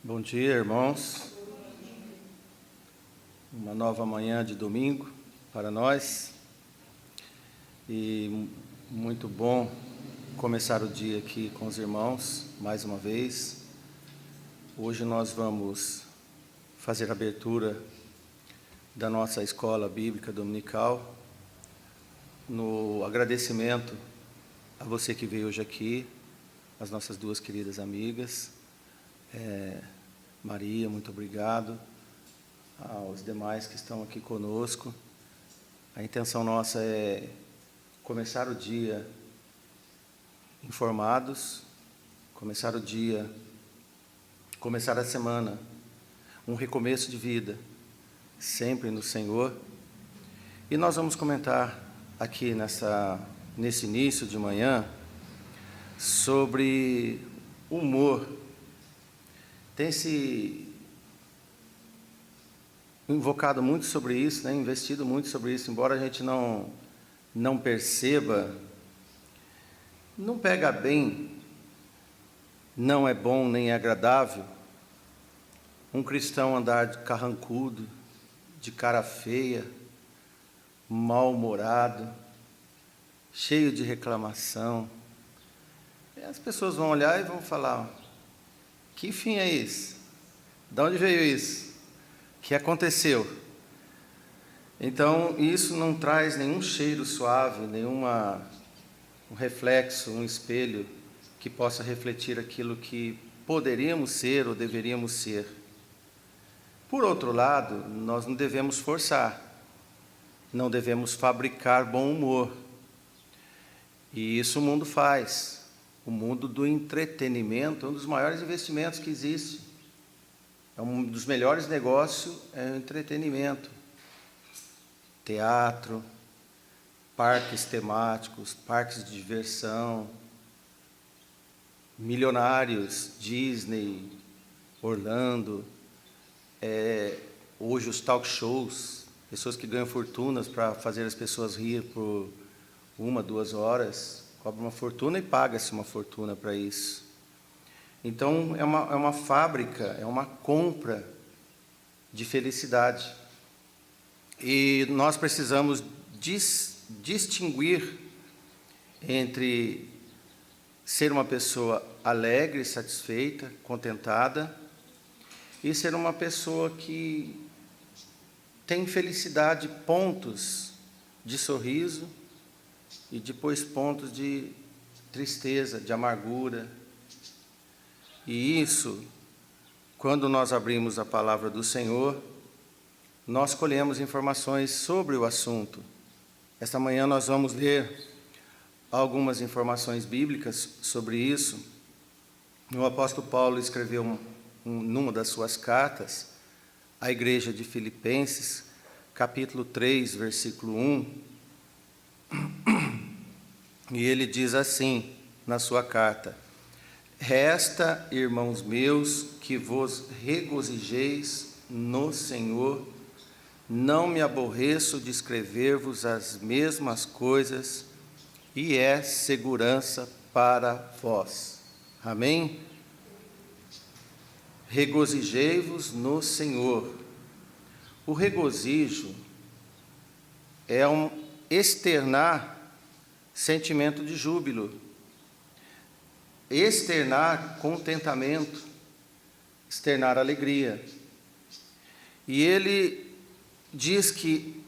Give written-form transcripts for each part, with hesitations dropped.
Bom dia, irmãos. Uma nova manhã de domingo para nós. E muito bom começar o dia aqui com os irmãos, mais uma vez. Hoje nós vamos fazer a abertura da nossa escola bíblica dominical, no agradecimento a você que veio hoje aqui, as nossas duas queridas amigas. Maria, muito obrigado. Aos demais que estão aqui conosco. A intenção nossa é começar o dia informados, começar a semana, um recomeço de vida, sempre no Senhor. E nós vamos comentar aqui nesse início de manhã sobre humor. Tem se invocado muito sobre isso, investido muito sobre isso, embora a gente não perceba, não pega bem, não é bom nem é agradável um cristão andar de carrancudo, de cara feia, mal-humorado, cheio de reclamação. E as pessoas vão olhar e vão falar: que fim é esse? De onde veio isso? O que aconteceu? Então, isso não traz nenhum cheiro suave, um reflexo, um espelho que possa refletir aquilo que poderíamos ser ou deveríamos ser. Por outro lado, nós não devemos forçar, não devemos fabricar bom humor. E isso o mundo faz. O mundo do entretenimento é um dos maiores investimentos que existe. É um dos melhores negócios, é o entretenimento. Teatro, parques temáticos, parques de diversão, milionários, Disney, Orlando, hoje os talk shows, pessoas que ganham fortunas para fazer as pessoas rir por 1, 2 horas, cobra uma fortuna e paga-se uma fortuna para isso. Então, é uma fábrica, é uma compra de felicidade. E nós precisamos distinguir entre ser uma pessoa alegre, satisfeita, contentada, e ser uma pessoa que tem felicidade, pontos de sorriso, e depois pontos de tristeza, de amargura. E isso, quando nós abrimos a palavra do Senhor, nós colhemos informações sobre o assunto. Esta manhã nós vamos ler algumas informações bíblicas sobre isso. O apóstolo Paulo escreveu numa das suas cartas à igreja de Filipenses, capítulo 3, versículo 1, e ele diz assim na sua carta: resta, irmãos meus, que vos regozijeis no Senhor. Não me aborreço de escrever-vos as mesmas coisas, e é segurança para vós. Amém? Regozijei-vos no Senhor. O regozijo é um externar sentimento de júbilo, externar contentamento, externar alegria. E ele diz que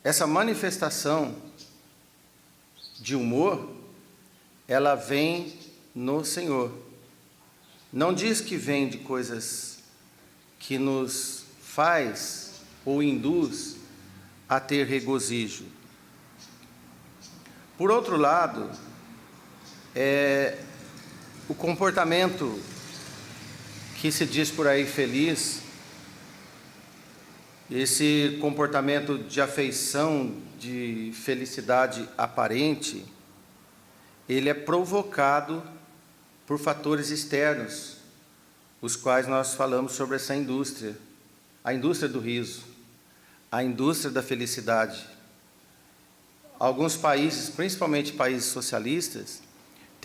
essa manifestação de humor, ela vem no Senhor. Não diz que vem de coisas que nos faz ou induz a ter regozijo. Por outro lado, o comportamento que se diz por aí feliz, esse comportamento de afeição, de felicidade aparente, ele é provocado por fatores externos, os quais nós falamos sobre essa indústria, a indústria do riso, a indústria da felicidade. Alguns países, principalmente países socialistas,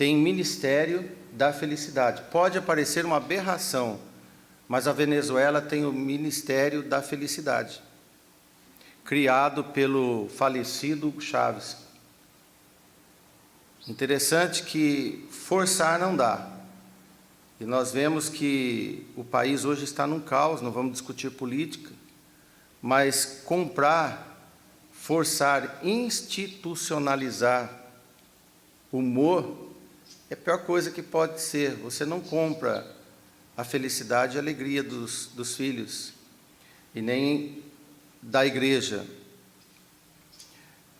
tem ministério da felicidade. Pode parecer uma aberração, mas a Venezuela tem o ministério da felicidade, criado pelo falecido Hugo Chávez. Interessante que forçar não dá. E nós vemos que o país hoje está num caos, não vamos discutir política, mas comprar, forçar, institucionalizar o humor é a pior coisa que pode ser. Você não compra a felicidade e a alegria dos filhos, e nem da igreja.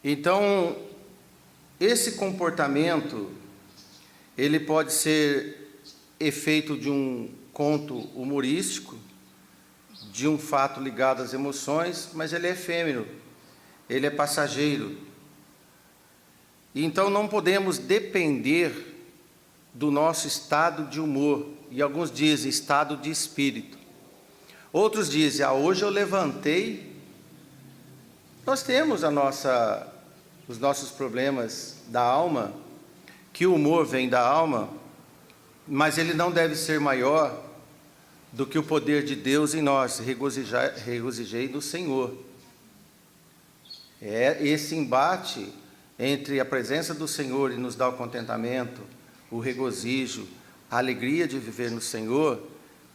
Então, esse comportamento, ele pode ser efeito de um conto humorístico, de um fato ligado às emoções, mas ele é efêmero, ele é passageiro. Então não podemos depender do nosso estado de humor, e alguns dizem estado de espírito. Outros dizem, hoje eu levantei. Nós temos os nossos problemas da alma, que o humor vem da alma, mas ele não deve ser maior do que o poder de Deus em nós. Regozijei do Senhor. É esse embate entre a presença do Senhor e nos dar o contentamento, o regozijo, a alegria de viver no Senhor,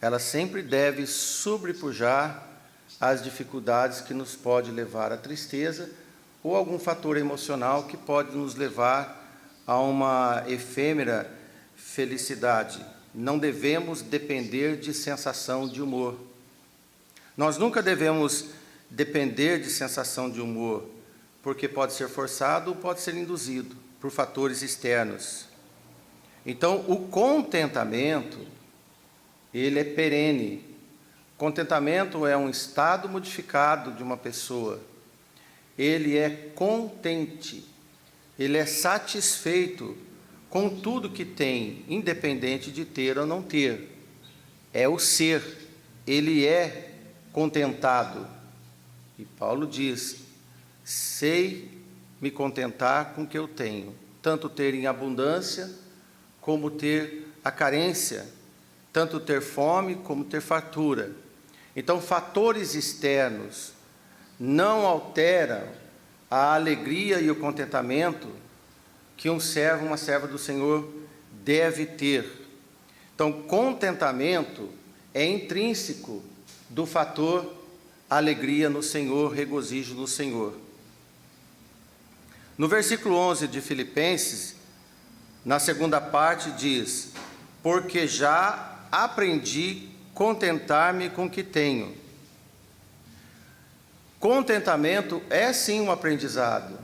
ela sempre deve sobrepujar as dificuldades que nos pode levar à tristeza ou algum fator emocional que pode nos levar a uma efêmera felicidade. Não devemos depender de sensação de humor. Nós nunca devemos depender de sensação de humor, porque pode ser forçado ou pode ser induzido por fatores externos. Então, o contentamento, ele é perene. Contentamento é um estado modificado de uma pessoa. Ele é contente, ele é satisfeito com tudo que tem, independente de ter ou não ter. É o ser, ele é contentado. E Paulo diz, sei me contentar com o que eu tenho, tanto ter em abundância, como ter a carência, tanto ter fome, como ter fartura. Então, fatores externos não alteram a alegria e o contentamento que um servo, uma serva do Senhor deve ter. Então, contentamento é intrínseco do fator alegria no Senhor, regozijo no Senhor. No versículo 11 de Filipenses, na segunda parte diz, porque já aprendi contentar-me com o que tenho. Contentamento é sim um aprendizado,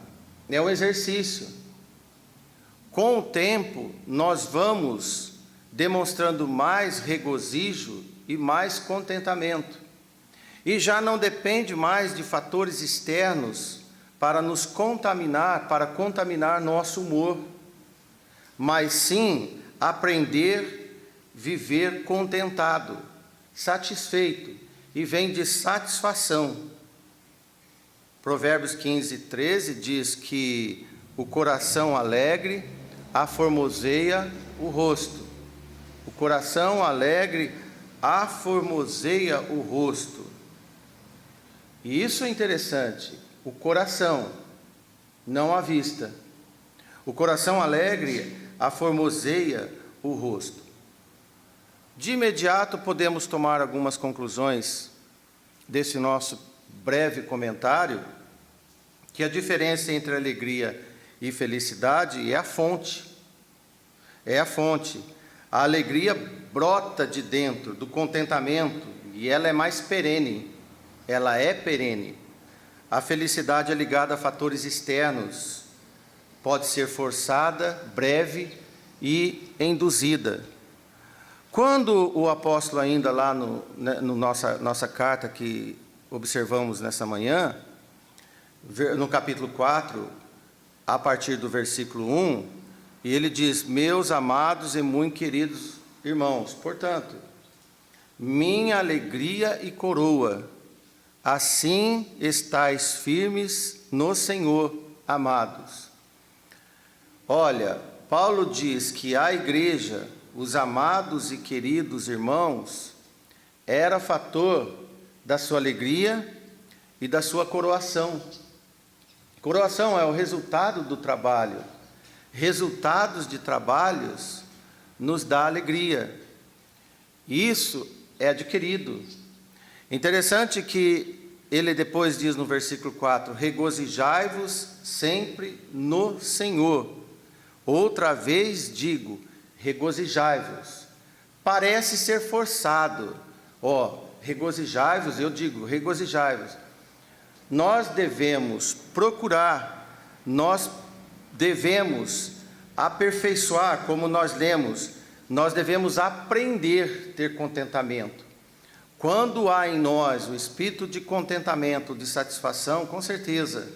é um exercício. Com o tempo, nós vamos demonstrando mais regozijo e mais contentamento. E já não depende mais de fatores externos para nos contaminar, para contaminar nosso humor, mas sim aprender a viver contentado, satisfeito, e vem de satisfação. Provérbios 15, 13 diz que o coração alegre aformoseia o rosto. O coração alegre aformoseia o rosto. E isso é interessante, o coração, não a vista. O coração alegre aformoseia o rosto. De imediato podemos tomar algumas conclusões desse nosso breve comentário, que a diferença entre alegria e felicidade é a fonte. É a fonte. A alegria brota de dentro do contentamento e ela é mais perene. Ela é perene. A felicidade é ligada a fatores externos. Pode ser forçada, breve e induzida. Quando o apóstolo, ainda lá no nossa carta que observamos nessa manhã, no capítulo 4, a partir do versículo 1, e ele diz, meus amados e muito queridos irmãos, portanto, minha alegria e coroa, assim estais firmes no Senhor, amados. Olha, Paulo diz que a igreja, os amados e queridos irmãos, era fator da sua alegria e da sua coroação. Coroação é o resultado do trabalho. Resultados de trabalhos nos dá alegria. Isso é adquirido. Interessante que ele depois diz no versículo 4, regozijai-vos sempre no Senhor. Outra vez digo, regozijai-vos. Parece ser forçado. Regozijai-vos, eu digo, regozijai-vos. Nós devemos procurar, nós devemos aperfeiçoar, como nós lemos, nós devemos aprender a ter contentamento. Quando há em nós o espírito de contentamento, de satisfação, com certeza,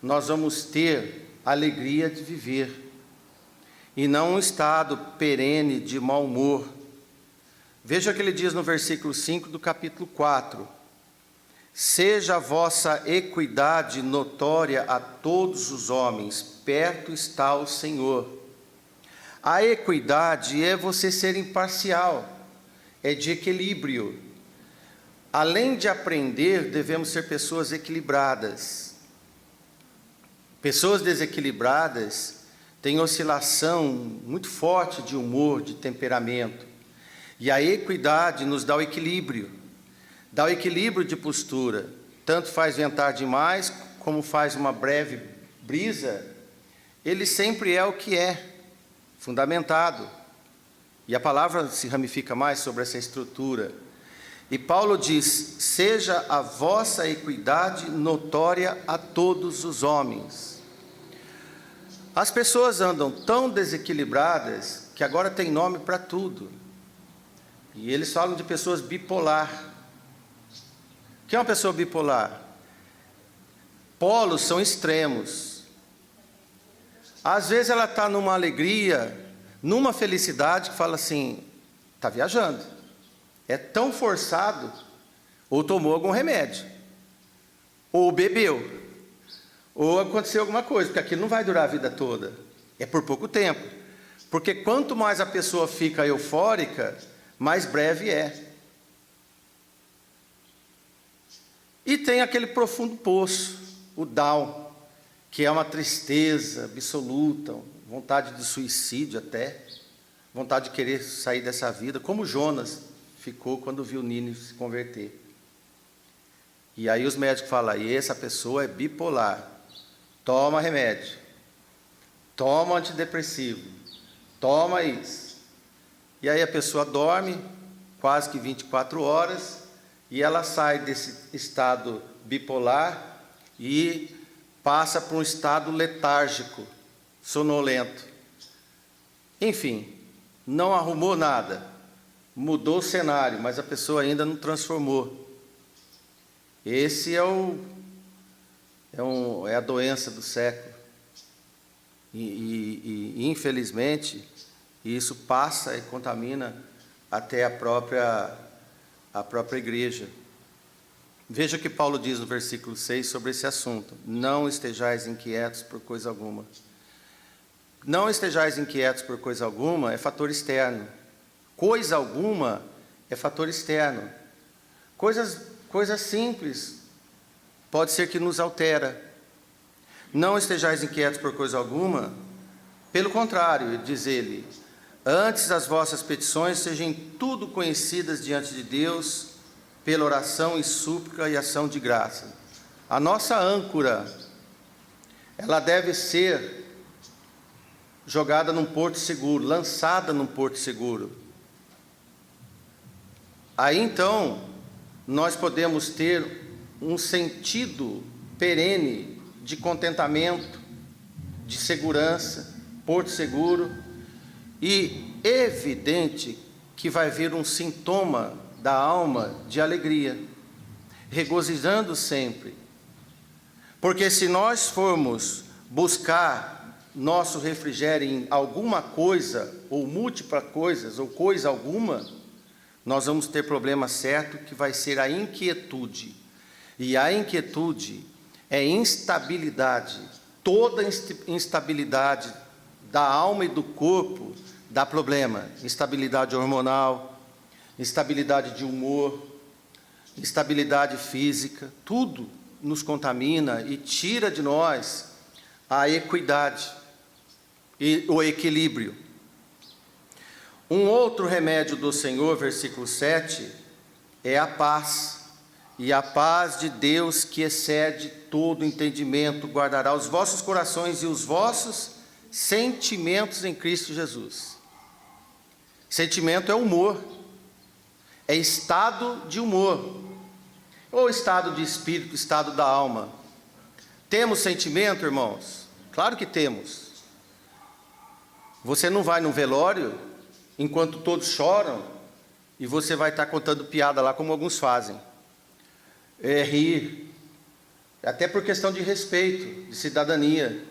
nós vamos ter alegria de viver, e não um estado perene de mau humor. Veja o que ele diz no versículo 5 do capítulo 4. Seja a vossa equidade notória a todos os homens, perto está o Senhor. A equidade é você ser imparcial, é de equilíbrio. Além de aprender, devemos ser pessoas equilibradas. Pessoas desequilibradas têm oscilação muito forte de humor, de temperamento. E a equidade nos dá o equilíbrio. Dá o equilíbrio de postura. Tanto faz ventar demais, como faz uma breve brisa. Ele sempre é o que é, fundamentado. E a palavra se ramifica mais sobre essa estrutura. E Paulo diz, seja a vossa equidade notória a todos os homens. As pessoas andam tão desequilibradas, que agora tem nome para tudo. E eles falam de pessoas bipolar. O que é uma pessoa bipolar? Polos são extremos. Às vezes ela está numa alegria, numa felicidade, que fala assim, está viajando. É tão forçado, ou tomou algum remédio, ou bebeu, ou aconteceu alguma coisa, porque aquilo não vai durar a vida toda, é por pouco tempo. Porque quanto mais a pessoa fica eufórica, mais breve é. E tem aquele profundo poço, o down, que é uma tristeza absoluta, vontade de suicídio até, vontade de querer sair dessa vida, como Jonas ficou quando viu Nínive se converter. E aí os médicos falam, e essa pessoa é bipolar, toma remédio, toma antidepressivo, toma isso. E aí a pessoa dorme quase que 24 horas, e ela sai desse estado bipolar e passa para um estado letárgico, sonolento. Enfim, não arrumou nada, mudou o cenário, mas a pessoa ainda não transformou. Esse é a doença do século. E infelizmente, isso passa e contamina até a própria igreja. Veja o que Paulo diz no versículo 6 sobre esse assunto. Não estejais inquietos por coisa alguma. Não estejais inquietos por coisa alguma é fator externo. Coisa alguma é fator externo. Coisas simples pode ser que nos altera. Não estejais inquietos por coisa alguma, pelo contrário, diz ele, antes as vossas petições sejam tudo conhecidas diante de Deus, pela oração e súplica e ação de graça. A nossa âncora, ela deve ser jogada num porto seguro, lançada num porto seguro. Aí então, nós podemos ter um sentido perene de contentamento, de segurança, porto seguro, e evidente que vai vir um sintoma da alma de alegria, regozijando sempre. Porque se nós formos buscar nosso refrigério em alguma coisa, ou múltiplas coisas, ou coisa alguma, nós vamos ter problema certo, que vai ser a inquietude. E a inquietude é instabilidade. Toda instabilidade da alma e do corpo dá problema. Instabilidade hormonal, instabilidade de humor, instabilidade física, tudo nos contamina e tira de nós a equidade e o equilíbrio. Um outro remédio do Senhor, versículo 7, é a paz. E a paz de Deus, que excede todo entendimento, guardará os vossos corações e os vossos sentimentos em Cristo Jesus. Sentimento é humor, é estado de humor, ou estado de espírito, estado da alma. Temos sentimento, irmãos? Claro que temos. Você não vai num velório enquanto todos choram e você vai estar contando piada lá, como alguns fazem. Rir, até por questão de respeito, de cidadania.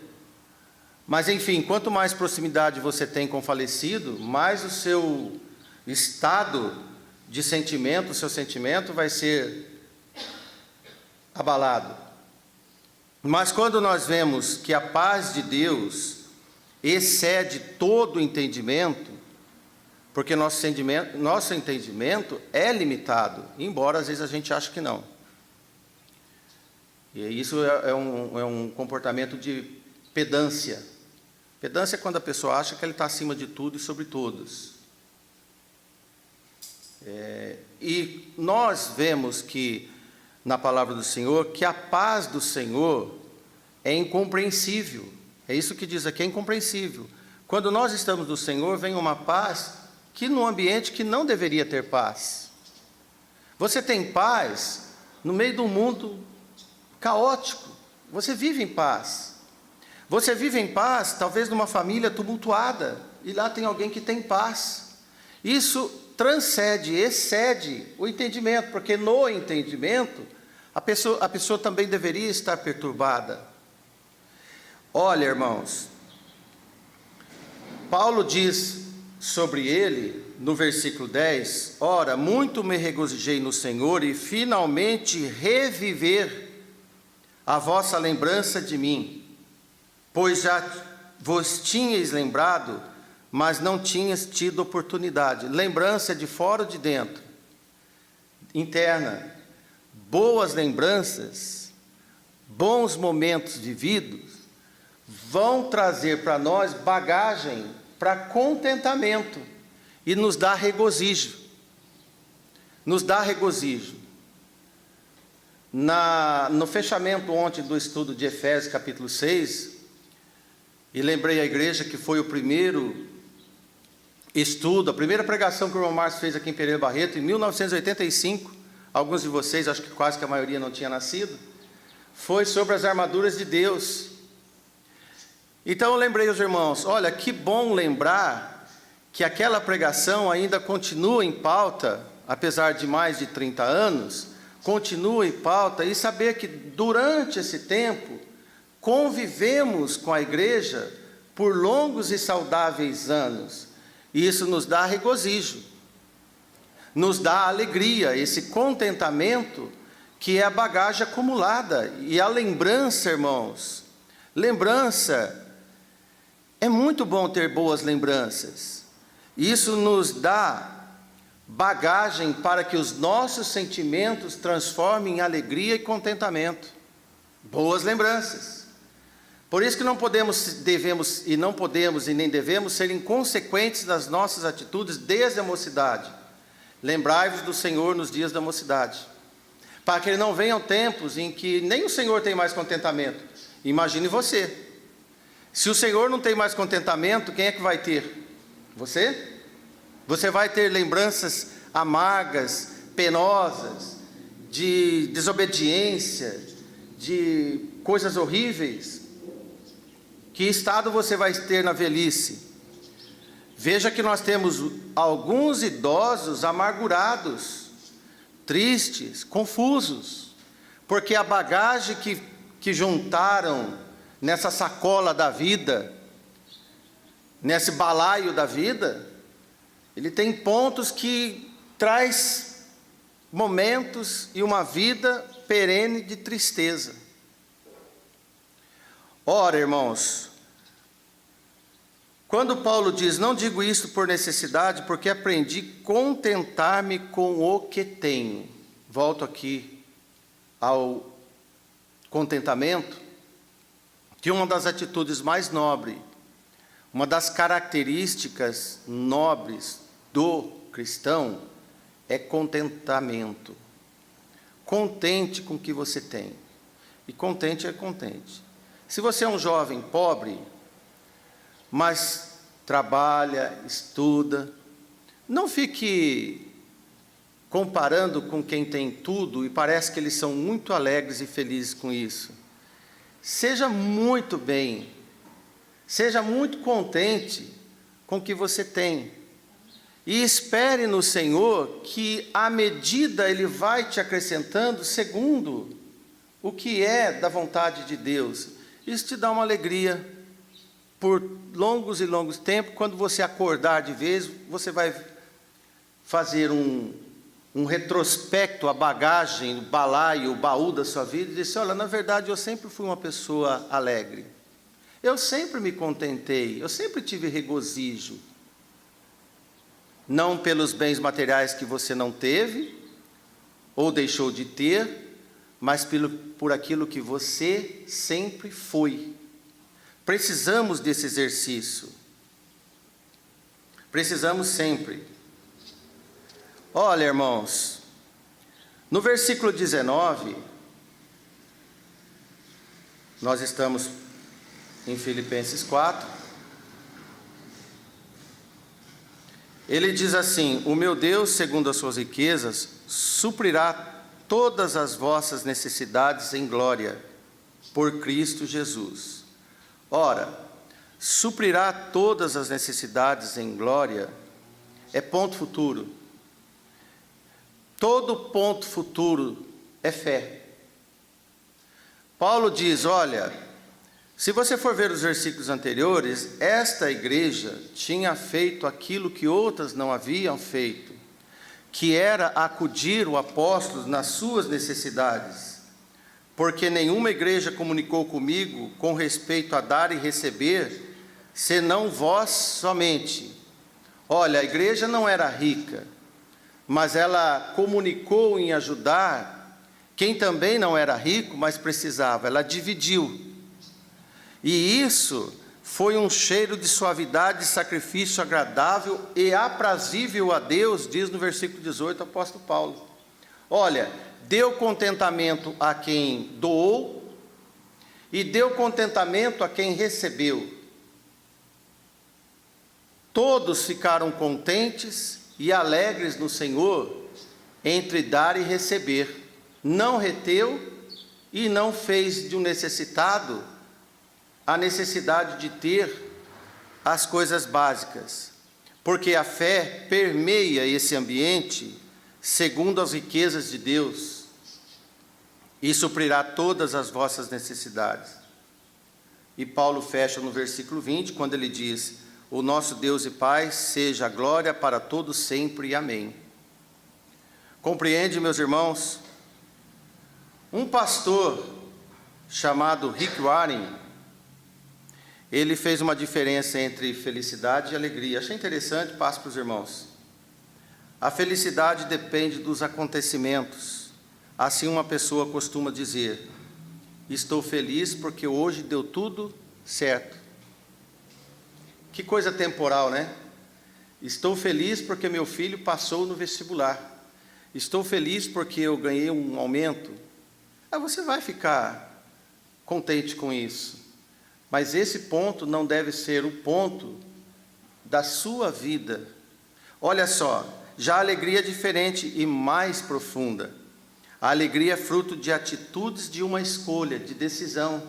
Mas enfim, quanto mais proximidade você tem com o falecido, mais o seu estado de sentimento, o seu sentimento vai ser abalado. Mas quando nós vemos que a paz de Deus excede todo o entendimento, porque nosso entendimento é limitado, embora às vezes a gente ache que não. E isso é um comportamento de pedância. Pedância é quando a pessoa acha que ele está acima de tudo e sobre todos. E nós vemos que, na palavra do Senhor, que a paz do Senhor é incompreensível. É isso que diz aqui, é incompreensível. Quando nós estamos no Senhor, vem uma paz que num ambiente que não deveria ter paz. Você tem paz no meio do mundo caótico, você vive em paz. Você vive em paz, talvez numa família tumultuada, e lá tem alguém que tem paz. Isso transcende, excede o entendimento, porque no entendimento, a pessoa também deveria estar perturbada. Olha, irmãos, Paulo diz sobre ele, no versículo 10, ora, muito me regozijei no Senhor, e finalmente reviver a vossa lembrança de mim, pois já vos tinhais lembrado, mas não tinhas tido oportunidade. Lembrança de fora ou de dentro? Interna. Boas lembranças, bons momentos vividos, vão trazer para nós bagagem para contentamento e nos dá regozijo. Nos dá regozijo. No fechamento ontem do estudo de Efésios capítulo 6, e lembrei a igreja que foi o primeiro estudo, a primeira pregação que o irmão Márcio fez aqui em Pereira Barreto, em 1985, alguns de vocês, acho que quase que a maioria não tinha nascido, foi sobre as armaduras de Deus. Então eu lembrei aos irmãos, olha, que bom lembrar que aquela pregação ainda continua em pauta, apesar de mais de 30 anos, continua em pauta, e saber que durante esse tempo convivemos com a igreja por longos e saudáveis anos, e isso nos dá regozijo, nos dá alegria, esse contentamento que é a bagagem acumulada, e a lembrança, irmãos, lembrança, é muito bom ter boas lembranças, isso nos dá bagagem para que os nossos sentimentos transformem em alegria e contentamento. Boas lembranças. Por isso que não podemos e nem devemos ser inconsequentes nas nossas atitudes desde a mocidade. Lembrai-vos do Senhor nos dias da mocidade, para que não venham tempos em que nem o Senhor tem mais contentamento. Imagine você. Se o Senhor não tem mais contentamento, quem é que vai ter? Você? Você vai ter lembranças amargas, penosas, de desobediência, de coisas horríveis. Que estado você vai ter na velhice? Veja que nós temos alguns idosos amargurados, tristes, confusos, porque a bagagem que juntaram nessa sacola da vida, nesse balaio da vida, ele tem pontos que traz momentos e uma vida perene de tristeza. Ora, irmãos, Quando Paulo diz, não digo isto por necessidade, porque aprendi a contentar-me com o que tenho. Volto aqui ao contentamento, que uma das atitudes mais nobres, uma das características nobres do cristão é contentamento. Contente com o que você tem. E contente é contente. Se você é um jovem pobre, mas trabalha, estuda, não fique comparando com quem tem tudo e parece que eles são muito alegres e felizes com isso. Seja muito bem, seja muito contente com o que você tem. E espere no Senhor que, à medida, Ele vai te acrescentando segundo o que é da vontade de Deus. Isso te dá uma alegria por longos e longos tempos. Quando você acordar de vez, você vai fazer um retrospecto, a bagagem, o balaio, o baú da sua vida, e dizer, olha, na verdade eu sempre fui uma pessoa alegre. Eu sempre me contentei, eu sempre tive regozijo. Não pelos bens materiais que você não teve, ou deixou de ter, mas por aquilo que você sempre foi. Precisamos desse exercício. Precisamos sempre. Olha, irmãos, no versículo 19, nós estamos em Filipenses 4, ele diz assim, o meu Deus, segundo as suas riquezas, suprirá todas as vossas necessidades em glória, por Cristo Jesus. Ora, suprirá todas as necessidades em glória, é ponto futuro. Todo ponto futuro é fé. Paulo diz, olha, se você for ver os versículos anteriores, esta igreja tinha feito aquilo que outras não haviam feito, que era acudir o apóstolo nas suas necessidades, porque nenhuma igreja comunicou comigo com respeito a dar e receber, senão vós somente. Olha, a igreja não era rica, mas ela comunicou em ajudar quem também não era rico, mas precisava, ela dividiu. E isso foi um cheiro de suavidade, de sacrifício agradável e aprazível a Deus, diz no versículo 18 o apóstolo Paulo. Olha, deu contentamento a quem doou e deu contentamento a quem recebeu. Todos ficaram contentes e alegres no Senhor entre dar e receber. Não reteu e não fez de um necessitado a necessidade de ter as coisas básicas, porque a fé permeia esse ambiente segundo as riquezas de Deus e suprirá todas as vossas necessidades. E Paulo fecha no versículo 20, quando ele diz, o nosso Deus e Pai, seja a glória para todos sempre, amém. Compreende, meus irmãos? Um pastor chamado Rick Warren, ele fez uma diferença entre felicidade e alegria. Achei interessante, passo para os irmãos. A felicidade depende dos acontecimentos. Assim uma pessoa costuma dizer, estou feliz porque hoje deu tudo certo. Que coisa temporal, né? Estou feliz porque meu filho passou no vestibular. Estou feliz porque eu ganhei um aumento. Você vai ficar contente com isso. Mas esse ponto não deve ser o ponto da sua vida. Olha só, já a alegria é diferente e mais profunda. A alegria é fruto de atitudes de uma escolha, de decisão,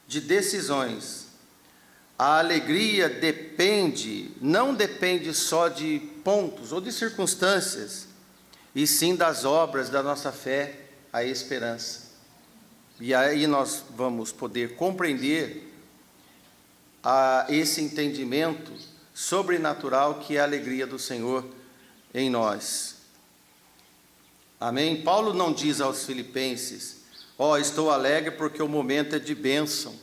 de decisões. A alegria não depende só de pontos ou de circunstâncias, e sim das obras da nossa fé, a esperança. E aí nós vamos poder compreender esse entendimento sobrenatural que é a alegria do Senhor em nós. Amém? Paulo não diz aos filipenses, estou alegre porque o momento é de bênção,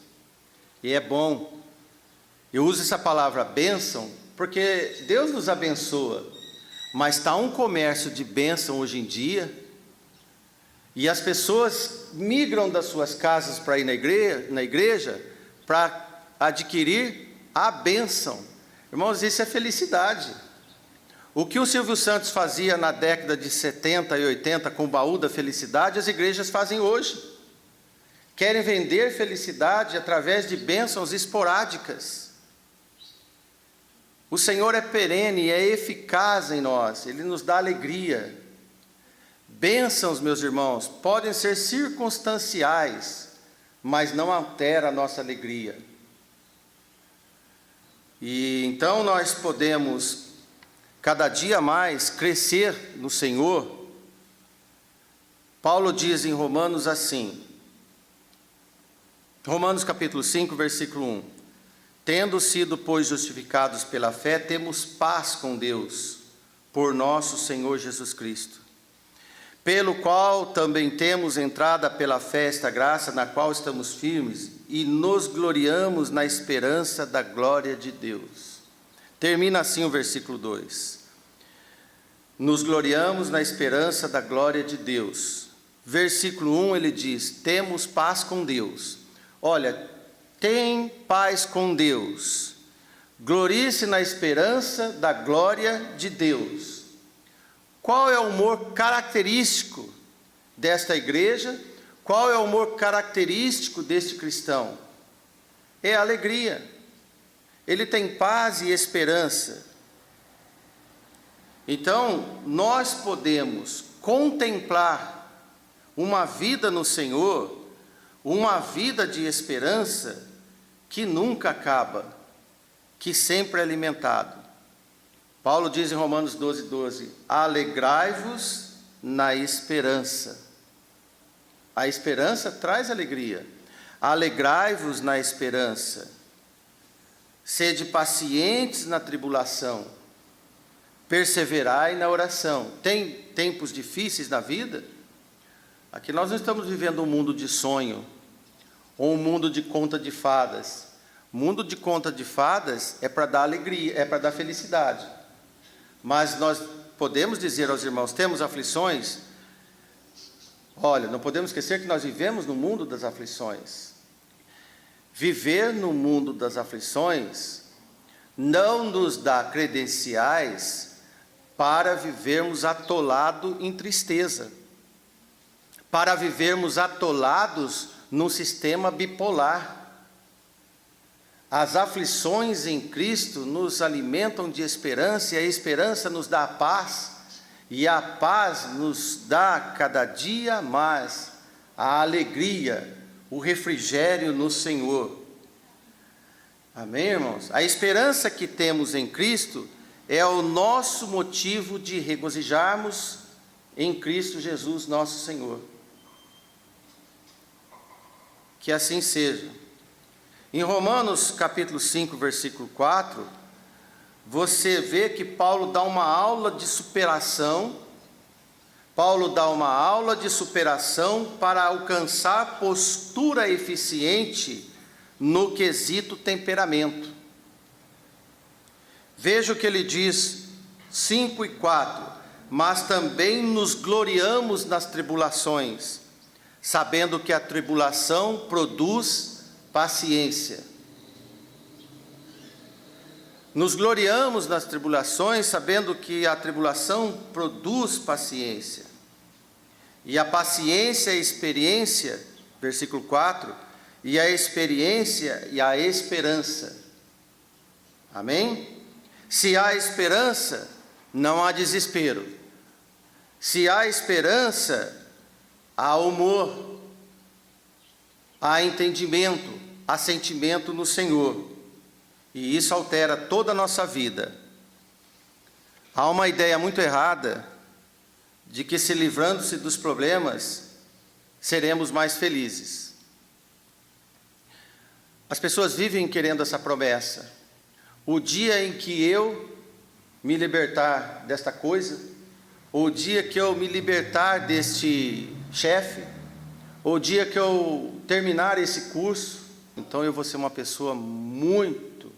e é bom. Eu uso essa palavra bênção porque Deus nos abençoa, mas está um comércio de bênção hoje em dia, e as pessoas migram das suas casas para ir na igreja para adquirir a bênção. Irmãos, isso é felicidade. O que o Silvio Santos fazia na década de 70 e 80 com o baú da felicidade, as igrejas fazem hoje. Querem vender felicidade através de bênçãos esporádicas. O Senhor é perene, é eficaz em nós, Ele nos dá alegria. Bênçãos, meus irmãos, podem ser circunstanciais, mas não altera a nossa alegria. E então nós podemos, cada dia mais, crescer no Senhor. Paulo diz em Romanos assim, Romanos capítulo 5, versículo 1: Tendo sido, pois, justificados pela fé, temos paz com Deus, por nosso Senhor Jesus Cristo, pelo qual também temos entrada pela fé esta graça, na qual estamos firmes, e nos gloriamos na esperança da glória de Deus. Termina assim o versículo 2. Nos gloriamos na esperança da glória de Deus. Versículo 1 ele diz, temos paz com Deus. Olha, tem paz com Deus. Glorie-se na esperança da glória de Deus. Qual é o humor característico desta igreja? Qual é o humor característico deste cristão? É a alegria. Ele tem paz e esperança. Então, nós podemos contemplar uma vida no Senhor, uma vida de esperança que nunca acaba, que sempre é alimentado. Paulo diz em Romanos 12:12, alegrai-vos na esperança. A esperança traz alegria. Alegrai-vos na esperança. Sede pacientes na tribulação. Perseverai na oração. Tem tempos difíceis na vida? Aqui nós não estamos vivendo um mundo de sonho, ou um mundo de conta de fadas. O mundo de conta de fadas é para dar alegria, é para dar felicidade. Mas nós podemos dizer aos irmãos, temos aflições? Olha, não podemos esquecer que nós vivemos no mundo das aflições. Viver no mundo das aflições não nos dá credenciais para vivermos atolados em tristeza, para vivermos atolados num sistema bipolar. As aflições em Cristo nos alimentam de esperança, e a esperança nos dá a paz, e a paz nos dá cada dia mais a alegria, o refrigério no Senhor. Amém, irmãos? A esperança que temos em Cristo é o nosso motivo de regozijarmos em Cristo Jesus, nosso Senhor. Que assim seja. Em Romanos capítulo 5, versículo 4, você vê que Paulo dá uma aula de superação. Paulo dá uma aula de superação para alcançar postura eficiente no quesito temperamento. Veja o que ele diz, 5 e 4. Mas também nos gloriamos nas tribulações, sabendo que a tribulação produz paciência. Nos gloriamos nas tribulações, sabendo que a tribulação produz paciência. E a paciência é a experiência, versículo 4, e a experiência e a esperança. Amém? Se há esperança, não há desespero. Se há esperança, há humor, há entendimento, há sentimento no Senhor. E isso altera toda a nossa vida. Há uma ideia muito errada de que, se livrando-se dos problemas, seremos mais felizes. As pessoas vivem querendo essa promessa. O dia em que eu me libertar desta coisa, ou o dia que eu me libertar deste chefe, ou o dia que eu terminar esse curso, então eu vou ser uma pessoa muito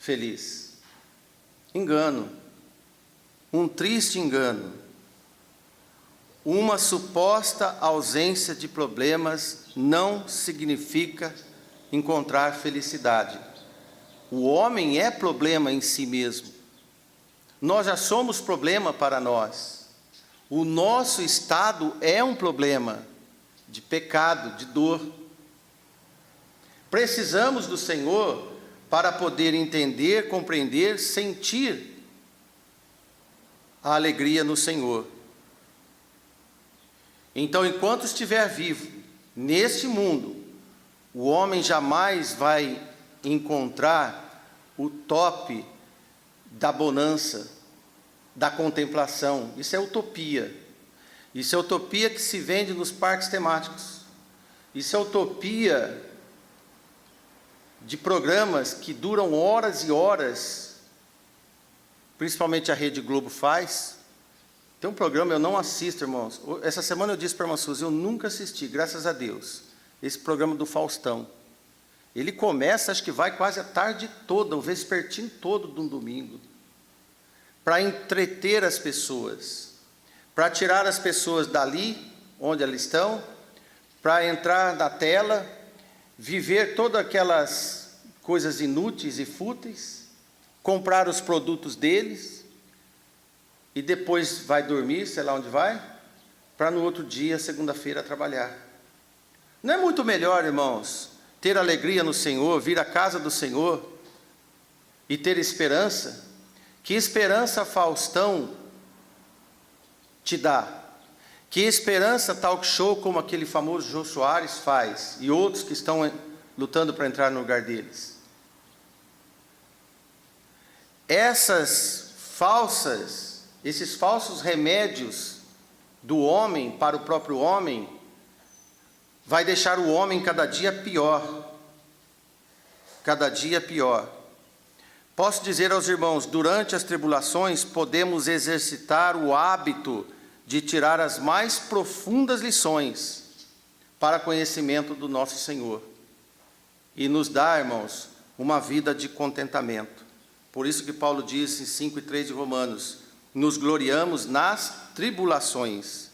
feliz. Engano. Um triste engano. Uma suposta ausência de problemas não significa encontrar felicidade. O homem é problema em si mesmo. Nós já somos problema para nós. O nosso estado é um problema de pecado, de dor. Precisamos do Senhor para poder entender, compreender, sentir a alegria no Senhor. Então, enquanto estiver vivo neste mundo, o homem jamais vai encontrar o top da bonança, da contemplação. Isso é utopia. Isso é utopia que se vende nos parques temáticos. Isso é utopia de programas que duram horas e horas, principalmente a Rede Globo faz. Tem um programa, eu não assisto, irmãos. Essa semana eu disse para a irmã Suzy, eu nunca assisti, graças a Deus, esse programa do Faustão. Ele começa, acho que vai quase a tarde toda, o vespertino todo de um domingo, para entreter as pessoas, para tirar as pessoas dali, onde elas estão, para entrar na tela, viver todas aquelas coisas inúteis e fúteis, comprar os produtos deles, e depois vai dormir, sei lá onde vai, para no outro dia, segunda-feira, trabalhar. Não é muito melhor, irmãos, ter alegria no Senhor, vir à casa do Senhor e ter esperança? Que esperança Faustão te dá? Que esperança talk show como aquele famoso Jô Soares faz e outros que estão lutando para entrar no lugar deles? Esses falsos remédios do homem para o próprio homem vai deixar o homem cada dia pior. Cada dia pior. Posso dizer aos irmãos, durante as tribulações podemos exercitar o hábito de tirar as mais profundas lições para conhecimento do nosso Senhor e nos dá, irmãos, uma vida de contentamento. Por isso que Paulo diz em 5:3 de Romanos, nos gloriamos nas tribulações.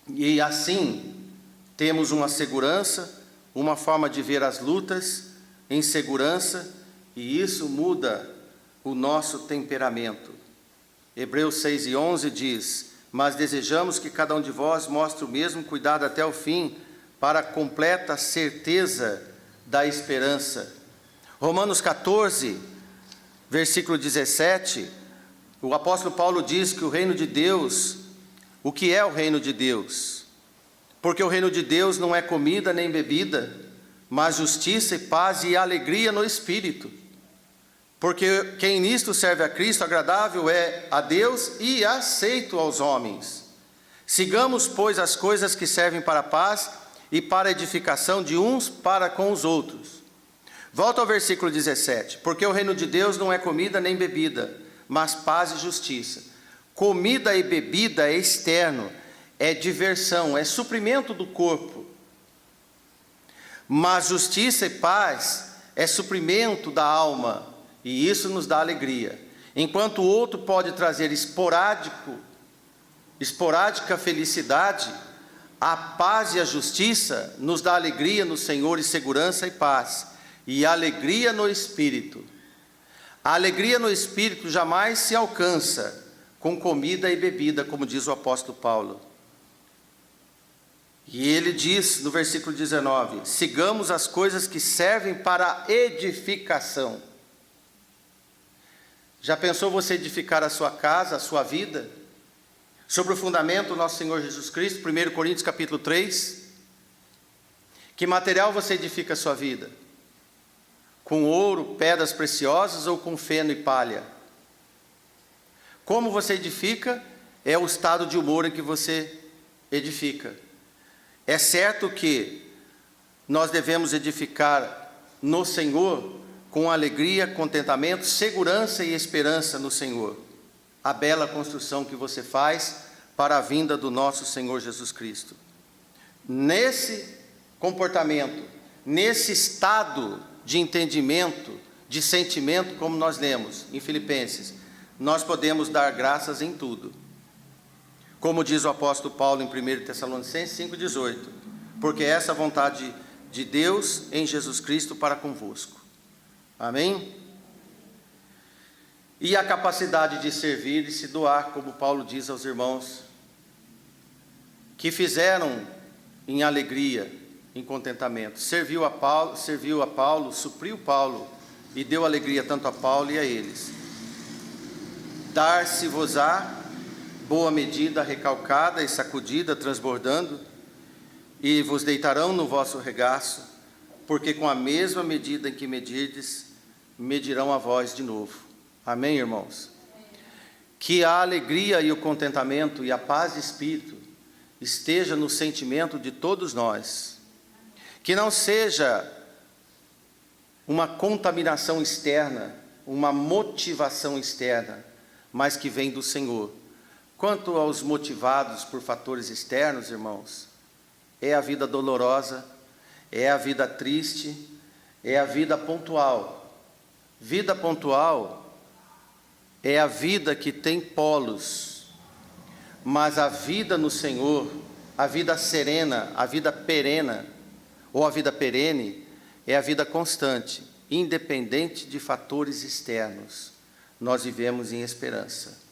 E assim temos uma segurança, uma forma de ver as lutas em segurança, e isso muda o nosso temperamento. Hebreus 6:11 diz, mas desejamos que cada um de vós mostre o mesmo cuidado até o fim, para a completa certeza da esperança. Romanos 14, versículo 17, o apóstolo Paulo diz que o reino de Deus, o que é o reino de Deus? Porque o reino de Deus não é comida nem bebida, mas justiça e paz e alegria no Espírito. Porque quem nisto serve a Cristo, agradável é a Deus e aceito aos homens. Sigamos, pois, as coisas que servem para a paz e para a edificação de uns para com os outros. Volta ao versículo 17. Porque o reino de Deus não é comida nem bebida, mas paz e justiça. Comida e bebida é externo, é diversão, é suprimento do corpo. Mas justiça e paz é suprimento da alma, e isso nos dá alegria. Enquanto o outro pode trazer esporádica felicidade, a paz e a justiça nos dá alegria no Senhor e segurança e paz, e alegria no Espírito. A alegria no Espírito jamais se alcança com comida e bebida, como diz o apóstolo Paulo. E ele diz no versículo 19, sigamos as coisas que servem para a edificação. Já pensou você edificar a sua casa, a sua vida, sobre o fundamento do nosso Senhor Jesus Cristo, 1 Coríntios capítulo 3? Que material você edifica a sua vida? Com ouro, pedras preciosas ou com feno e palha? Como você edifica é o estado de humor em que você edifica. É certo que nós devemos edificar no Senhor com alegria, contentamento, segurança e esperança no Senhor. A bela construção que você faz para a vinda do nosso Senhor Jesus Cristo. Nesse comportamento, nesse estado de entendimento, de sentimento, como nós lemos em Filipenses, nós podemos dar graças em tudo. Como diz o apóstolo Paulo em 1 Tessalonicenses 5,18, porque essa é a vontade de Deus em Jesus Cristo para convosco. Amém? E a capacidade de servir e se doar, como Paulo diz aos irmãos, que fizeram em alegria, em contentamento. Serviu a Paulo, supriu Paulo e deu alegria tanto a Paulo e a eles. Dar-se-vos-á boa medida, recalcada e sacudida, transbordando, e vos deitarão no vosso regaço, porque com a mesma medida em que medirdes, medirão a vós de novo. Amém, irmãos? Que a alegria e o contentamento e a paz de espírito esteja no sentimento de todos nós. Que não seja uma contaminação externa, uma motivação externa, mas que vem do Senhor. Quanto aos motivados por fatores externos, irmãos, é a vida dolorosa, é a vida triste, é a vida pontual. Vida pontual é a vida que tem polos, mas a vida no Senhor, a vida serena, a vida perena, ou a vida perene, é a vida constante, independente de fatores externos. Nós vivemos em esperança.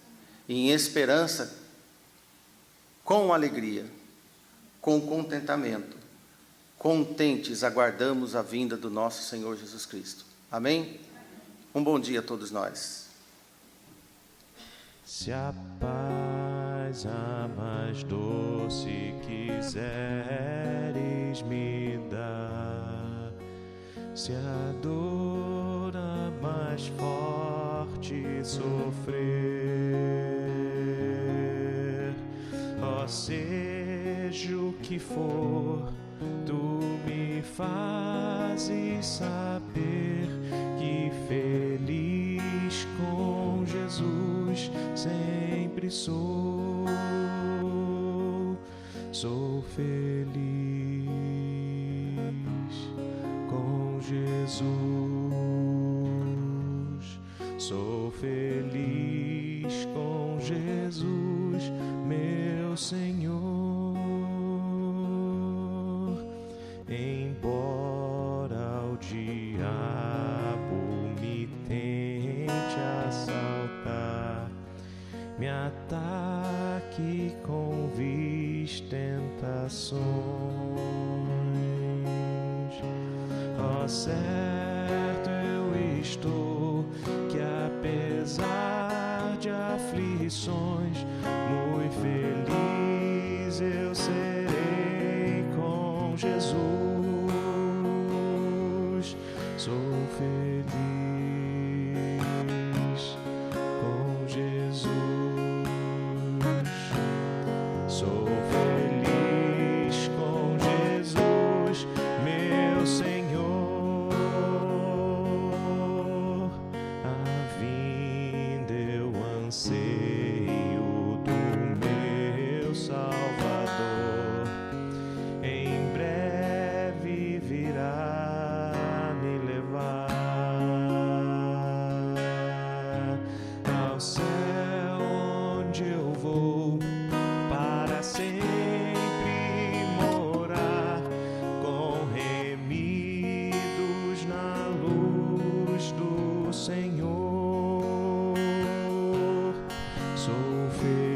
E em esperança, com alegria, com contentamento, contentes aguardamos a vinda do nosso Senhor Jesus Cristo. Amém? Um bom dia a todos nós. Se a paz a mais doce quiseres me dar, se a dor a mais forte sofrer, ó seja o que for, tu me fazes saber que feliz com Jesus sempre sou feliz com Jesus, sou feliz com Jesus, meu Senhor. Embora o diabo me tente assaltar, me ataque com vis tentações, ó certo eu estou que apesar de aflições, muito feliz eu serei com Jesus, sou feliz com Jesus, sou feliz com Jesus, meu Senhor. A vinda eu anseio do meu Salvador, em breve virá me levar ao céu, onde eu vou para sempre morar, com remidos na luz do Senhor. Sou feliz